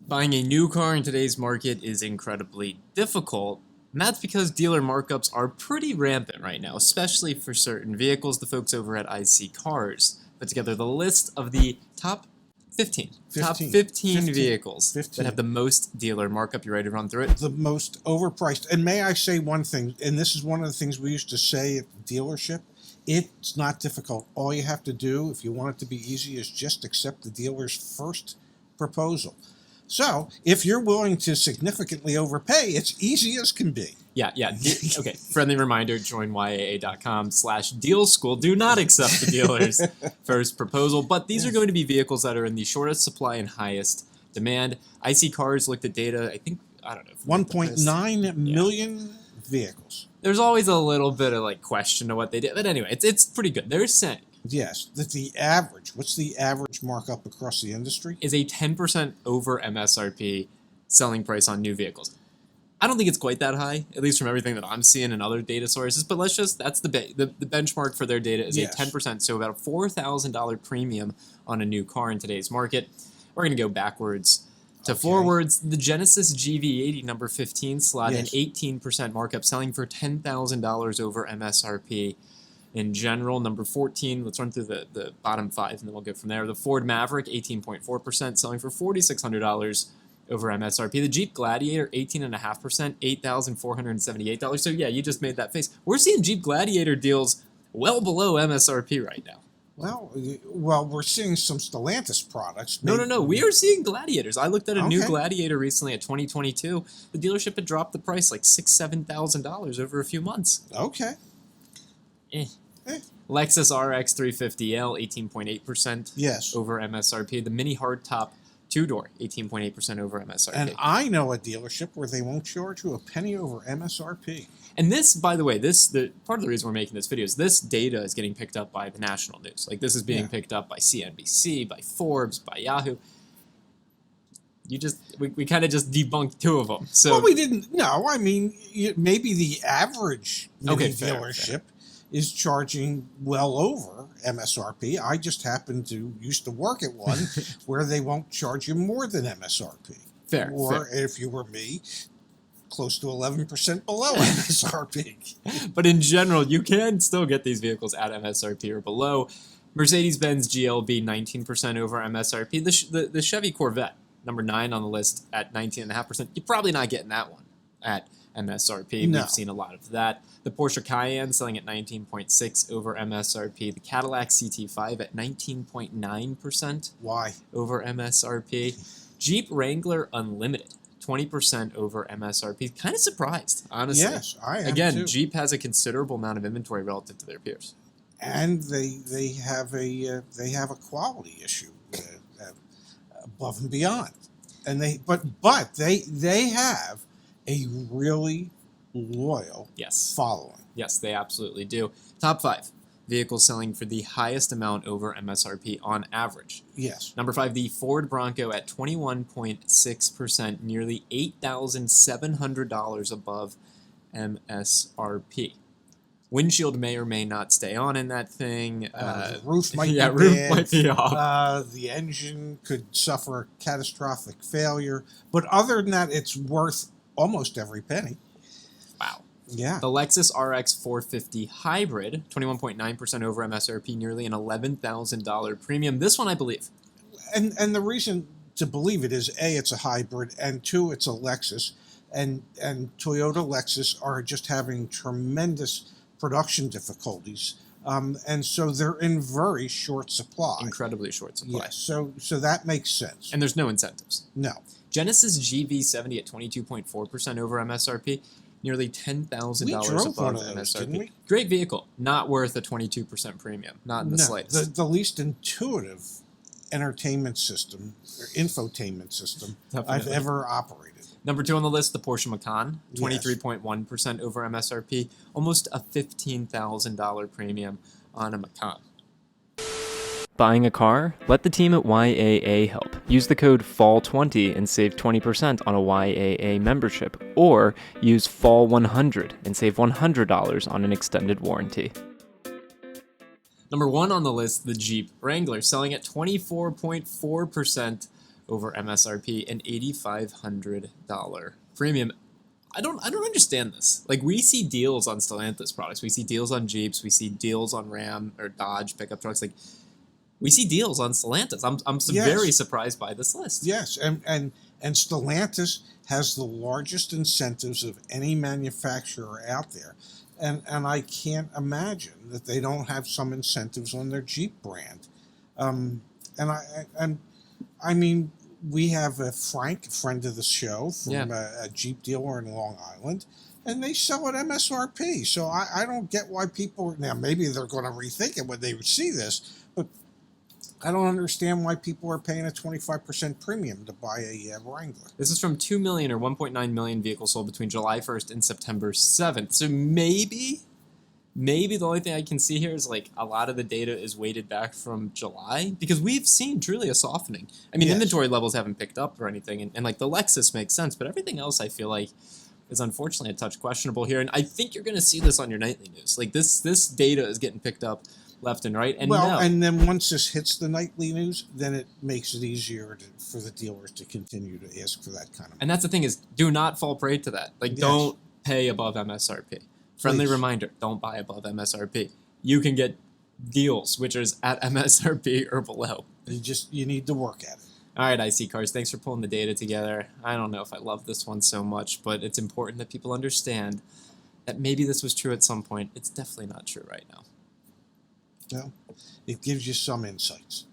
Buying a new car in today's market is incredibly difficult, and that's because dealer markups are pretty rampant right now, especially for certain vehicles. The folks over at iseecars put together the list of the top 15 vehicles that have the most dealer markup. You ready to run through it? The most overpriced. And may I say one thing, and this is one of the things we used to say at the dealership, it's not difficult. All you have to do, if you want it to be easy, is just accept the dealer's first proposal. So, if you're willing to significantly overpay, it's easy as can be. Yeah. Okay, friendly reminder, join YAA.com/deal school. Do not accept the dealer's first proposal, but these are going to be vehicles that are in the shortest supply and highest demand. iseecars looked at data, I think, 1.9 million vehicles. There's always a little bit of question to what they did, but anyway, it's pretty good. They're saying, yes, that the average, what's the average markup across the industry? Is a 10% over MSRP selling price on new vehicles. I don't think it's quite that high, at least from everything that I'm seeing in other data sources, but that's the benchmark for their data is a 10%, so about a $4,000 premium on a new car in today's market. We're going to go backwards to forwards. The Genesis GV80 number 15 slot, an 18% markup, selling for $10,000 over MSRP. In general, number 14, let's run through the bottom 5, and then we'll go from there. The Ford Maverick, 18.4%, selling for $4,600 over MSRP. The Jeep Gladiator, 18.5%, $8,478. So yeah, you just made that face. We're seeing Jeep Gladiator deals well below MSRP right now. Well, we're seeing some Stellantis products. No. We are seeing Gladiators. I looked at a new Gladiator recently at 2022. The dealership had dropped the price like $6,000-$7,000 over a few months. Okay. Lexus RX 350L, 18.8% over MSRP. The mini hardtop two-door, 18.8% over MSRP. And I know a dealership where they won't charge you a penny over MSRP. And this, by the way, part of the reason we're making this video is this data is getting picked up by the national news. Like, this is being picked up by CNBC, by Forbes, by Yahoo. We kind of just debunked 2 of them. So, well, we didn't. No, I mean, maybe the average dealership is charging well over MSRP. I just happen to used to work at one where they won't charge you more than MSRP. Fair. If you were me, close to 11% below MSRP. But in general, you can still get these vehicles at MSRP or below. Mercedes-Benz GLB, 19% over MSRP. The Chevy Corvette, number 9 on the list at 19.5%. You're probably not getting that one at MSRP. No. We've seen a lot of that. The Porsche Cayenne selling at 19.6 over MSRP. The Cadillac CT5 at 19.9%. Why? Over MSRP. Jeep Wrangler Unlimited, 20% over MSRP. Kind of surprised, honestly. Yes, I am Again, Jeep has a considerable amount of inventory relative to their peers. And they have a quality issue above and beyond. And they have a really loyal following. Yes, they absolutely do. Top 5 vehicles selling for the highest amount over MSRP on average. Yes. Number 5, the Ford Bronco at 21.6%, nearly $8,700 above MSRP. Windshield may or may not stay on in that thing. The roof might be off. The engine could suffer catastrophic failure. But other than that, it's worth almost every penny. Wow. Yeah. The Lexus RX 450 Hybrid, 21.9% over MSRP, nearly an $11,000 premium. This one, I believe. And the reason to believe it is, A, it's a hybrid, and 2, it's a Lexus. And Toyota Lexus are just having tremendous production difficulties. And so they're in very short supply. Incredibly short supply. Yes, so that makes sense. And there's no incentives. No. Genesis GV70 at 22.4% over MSRP, nearly $10,000 above MSRP. Didn't we? Great vehicle, not worth a 22% premium, not in the slightest. The least intuitive entertainment system, or infotainment system I've ever operated. Number 2 on the list, the Porsche Macan, 23.1% over MSRP, almost a $15,000 premium on a Macan. Buying a car? Let the team at YAA help. Use the code FALL20 and save 20% on a YAA membership, or use FALL100 and save $100 on an extended warranty. Number 1 on the list, the Jeep Wrangler, selling at 24.4% over MSRP, an $8,500 premium. I don't understand this. Like, we see deals on Stellantis products, we see deals on Jeeps, we see deals on Ram or Dodge pickup trucks. Like, we see deals on Stellantis. I'm very surprised by this list. Yes, and Stellantis has the largest incentives of any manufacturer out there. And I can't imagine that they don't have some incentives on their Jeep brand. I mean, we have Frank, a friend of the show, from a Jeep dealer in Long Island, and they sell at MSRP. So I don't get why people, now maybe they're going to rethink it when they see this, but I don't understand why people are paying a 25% premium to buy a Wrangler. This is from 2 million or 1.9 million vehicles sold between July 1st and September 7th. So maybe the only thing I can see here is like a lot of the data is weighted back from July, because we've seen truly a softening. I mean, inventory levels haven't picked up or anything, and like the Lexus makes sense, but everything else I feel like is unfortunately a touch questionable here. And I think you're going to see this on your nightly news. Like this data is getting picked up left and right. And and then once this hits the nightly news, then it makes it easier for the dealers to continue to ask for that kind of money. And that's the thing is, do not fall prey to that. Like, don't pay above MSRP. Friendly reminder, don't buy above MSRP. You can get deals which is at MSRP or below. You need to work at it. All right, iseecars, thanks for pulling the data together. I don't know if I love this one so much, but it's important that people understand that maybe this was true at some point. It's definitely not true right now. Well, it gives you some insights.